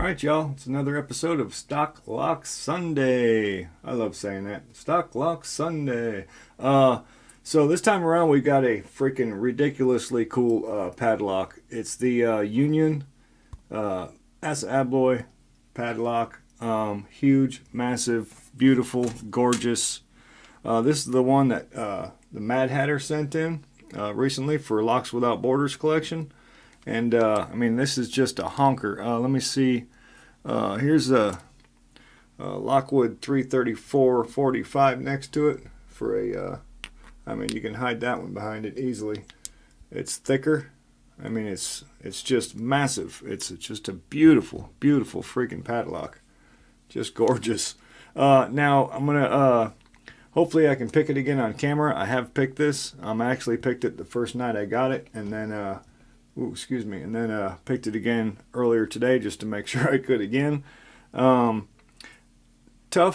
Alright, y'all, it's another episode of Stock Lock Sunday. I love saying that. Stock Lock Sunday. So this time around we got a freaking ridiculously cool padlock. It's the Union ASSA ABLOY padlock. Huge, massive, beautiful, gorgeous. This is the one that the Madhatter sent in recently for Locks Without Borders collection. And I mean, this is just a honker. Let me see. Here's a Lockwood 334-45 next to it for a. I mean, you can hide that one behind it easily. It's thicker. I mean, it's just massive. It's just a beautiful, beautiful freaking padlock. Just gorgeous. Now I'm gonna. Hopefully, I can pick it again on camera. I have picked this. I actually picked it the first night I got it, and then. Ooh, excuse me, and then picked it again earlier today just to make sure I could again. Tough,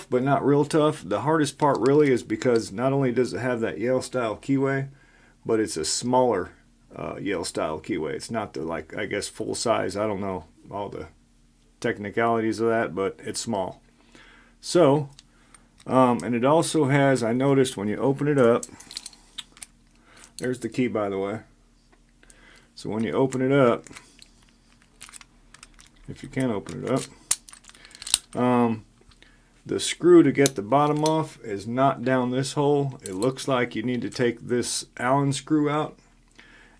but not real tough. The hardest part really is because not only does it have that Yale style keyway, but it's a smaller Yale style keyway. It's not the, like, I guess, full size. I don't know all the technicalities of that, but it's small. So, and it also has, I noticed when you open it up, there's the key, by the way. So when you open it up, if you can open it up, the screw to get the bottom off is not down this hole. It looks like you need to take this Allen screw out,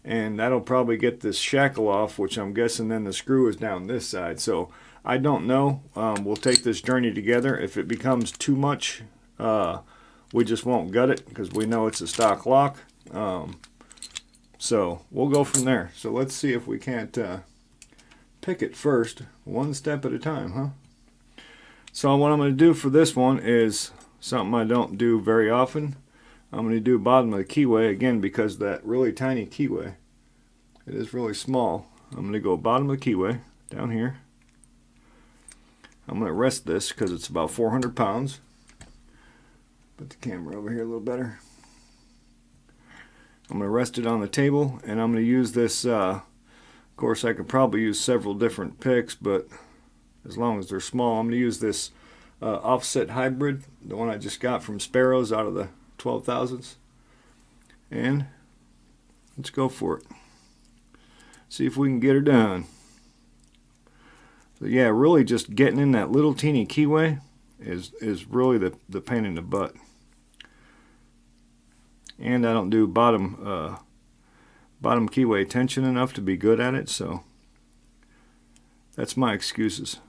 and that'll probably get this shackle off, which I'm guessing then the screw is down this side. So I don't know. We'll take this journey together. If it becomes too much, we just won't gut it because we know it's a stock lock. So we'll go from there. So let's see if we can't pick it first, one step at a time, huh? So what I'm going to do for this one is something I don't do very often. I'm going to do bottom of the keyway again because that really tiny keyway. It is really small. I'm going to go bottom of the keyway down here. I'm going to rest this because it's about 400 pounds. Put the camera over here a little better. I'm going to rest it on the table, and I'm going to use this, of course I could probably use several different picks, but as long as they're small, I'm going to use this offset hybrid, the one I just got from Sparrows out of the 12,000s. And let's go for it. See if we can get her done. So yeah, really just getting in that little teeny keyway is really the pain in the butt. And I don't do bottom keyway tension enough to be good at it, so that's my excuses.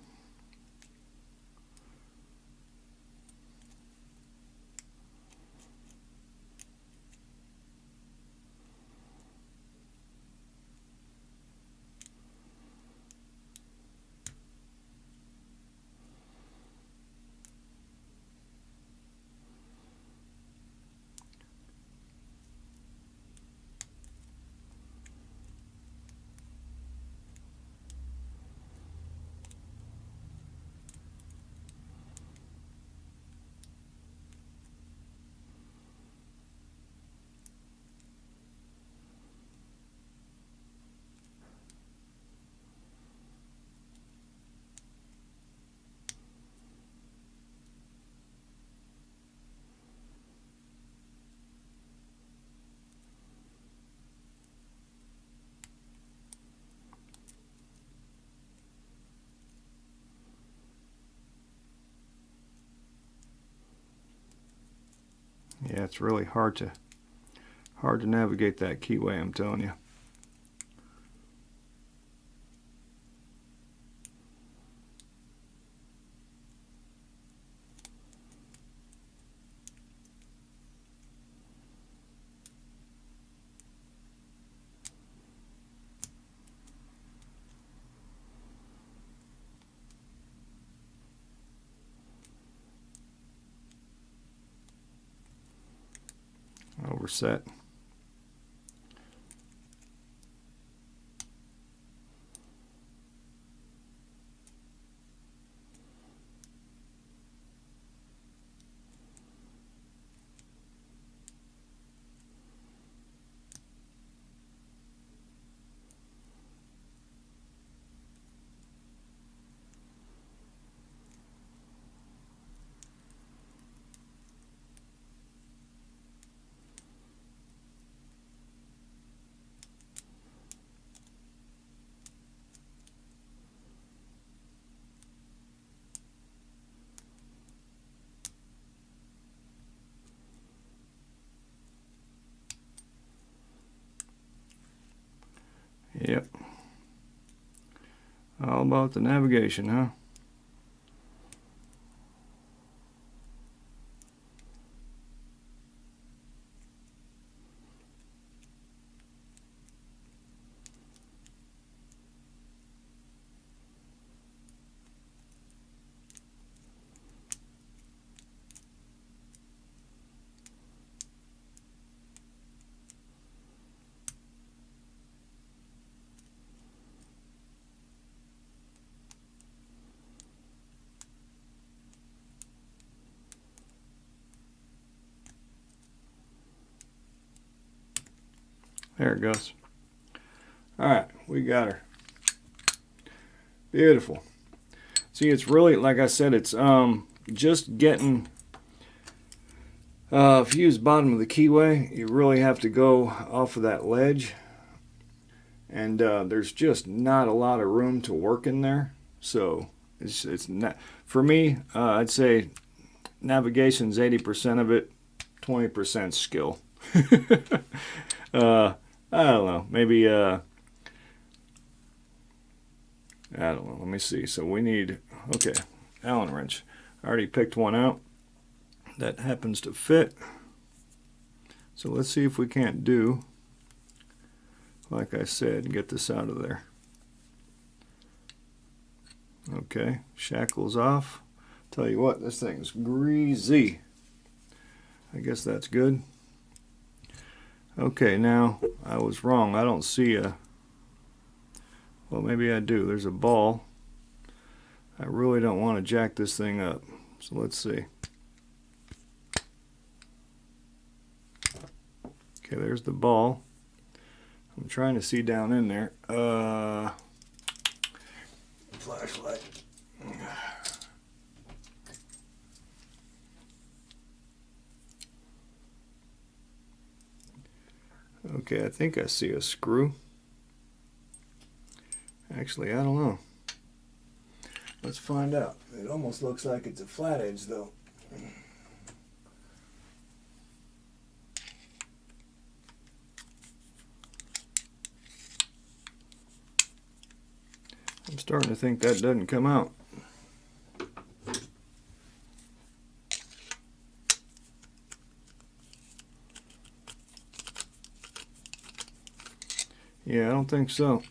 Yeah, it's really hard to navigate that keyway, I'm telling you. Overset. Yep. All about the navigation, huh? There it goes. All right, we got her. Beautiful. See, it's really, like I said, it's just getting, if you use bottom of the keyway, you really have to go off of that ledge. And there's just not a lot of room to work in there. So it's not, for me, I'd say navigation's 80% of it, 20% skill. I don't know, maybe, I don't know, let me see. So we need, okay, Allen wrench. I already picked one out that happens to fit. So let's see if we can't do, like I said, get this out of there. Okay, shackles off. Tell you what, this thing's greasy. I guess that's good. Okay, now I was wrong. I don't see a, well, maybe I do. There's a ball. I really don't want to jack this thing up. So let's see. Okay, there's the ball. I'm trying to see down in there. Flashlight. Okay, I think I see a screw. Actually, I don't know. Let's find out. It almost looks like it's a flat edge, though. I'm starting to think that doesn't come out. Yeah, I don't think so.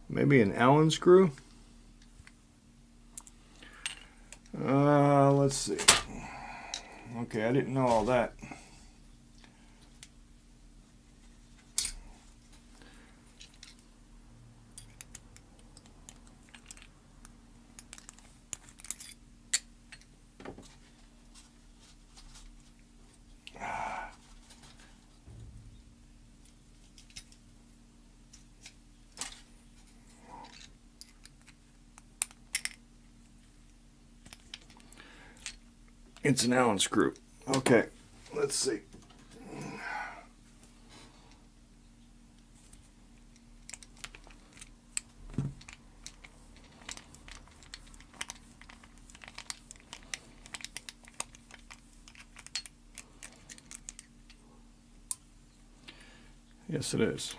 Maybe an Allen screw? Let's see. Okay, I didn't know all that. It's an Allen screw. Okay, let's see. Yes, it is.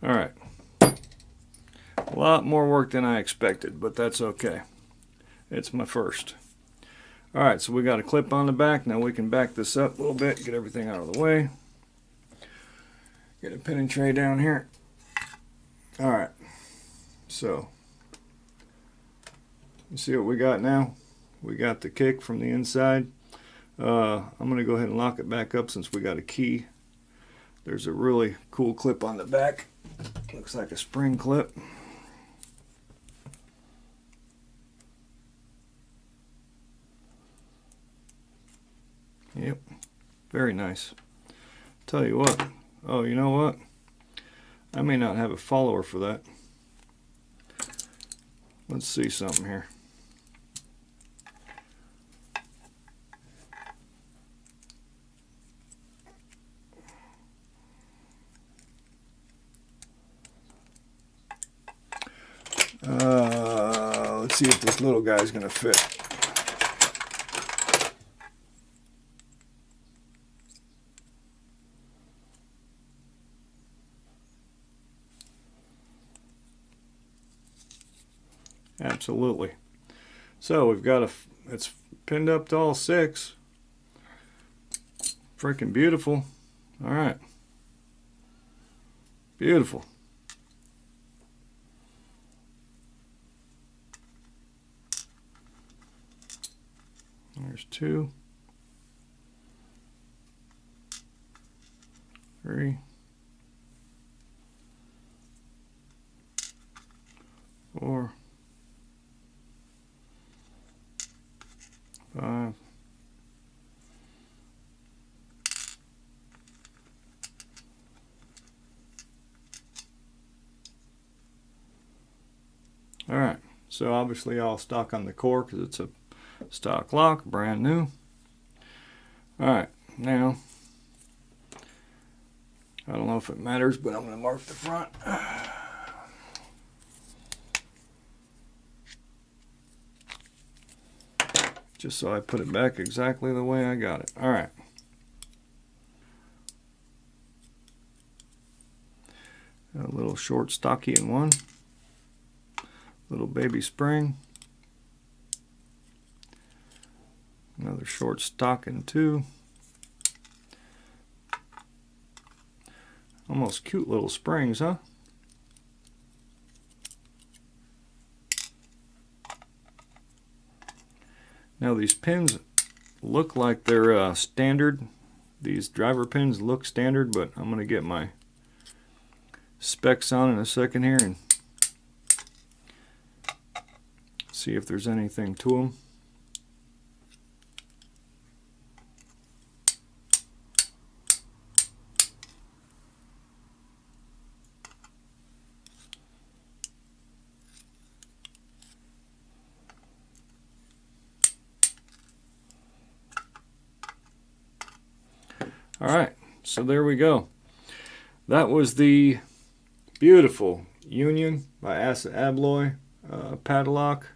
All right. A lot more work than I expected, but that's okay. It's my first. All right, so we got a clip on the back. Now we can back this up a little bit, get everything out of the way. Get a pinning tray down here. All right, so you see what we got now? We got the kick from the inside. I'm going to go ahead and lock it back up since we got a key. There's a really cool clip on the back. Looks like a spring clip. Yep, very nice. Tell you what, oh, you know what? I may not have a follower for that. Let's see something here. Let's see if this little guy's gonna fit. Absolutely. So we've got it's pinned up to all 6. Freaking beautiful. All right. Beautiful. There's 2, 3, 4, 5, 6. All right. So obviously I'll stock on the core because it's a stock lock, brand new. All right. Now, I don't know if it matters, but I'm going to mark the front. Just so I put it back exactly the way I got it. All right. A little short stocky in one. Little baby spring. Another short stock in 2. Almost cute little springs, huh? Now these pins look like they're standard. These driver pins look standard, but I'm going to get my specs on in a second here and see if there's anything to them. All right, so there we go. That was the beautiful Union by ASSA ABLOY padlock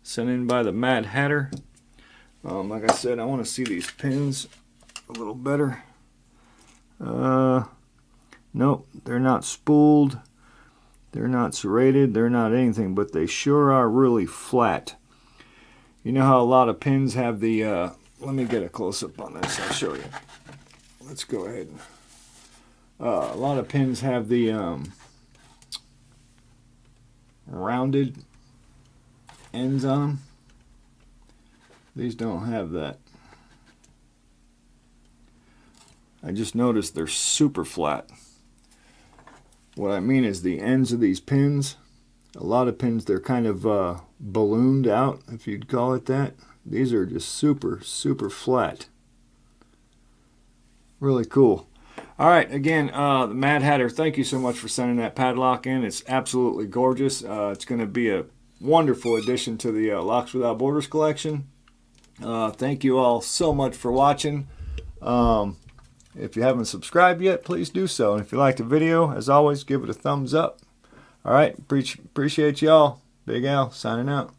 sent in by the Madhatter. Like I said, I want to see these pins a little better. Nope, they're not spooled. They're not serrated. They're not anything, but they sure are really flat. You know how a lot of pins have the... let me get a close-up on this. I'll show you. Let's go ahead. A lot of pins have the rounded ends on them. These don't have that. I just noticed they're super flat. What I mean is the ends of these pins, a lot of pins, they're kind of ballooned out, if you'd call it that. These are just super, super flat. Really cool. All right, again, the Madhatter, thank you so much for sending that padlock in. It's absolutely gorgeous. It's going to be a wonderful addition to the Locks Without Borders collection. Thank you all so much for watching. If you haven't subscribed yet, please do so. And if you liked the video, as always, give it a thumbs up. All right, appreciate y'all. Big Al, signing out.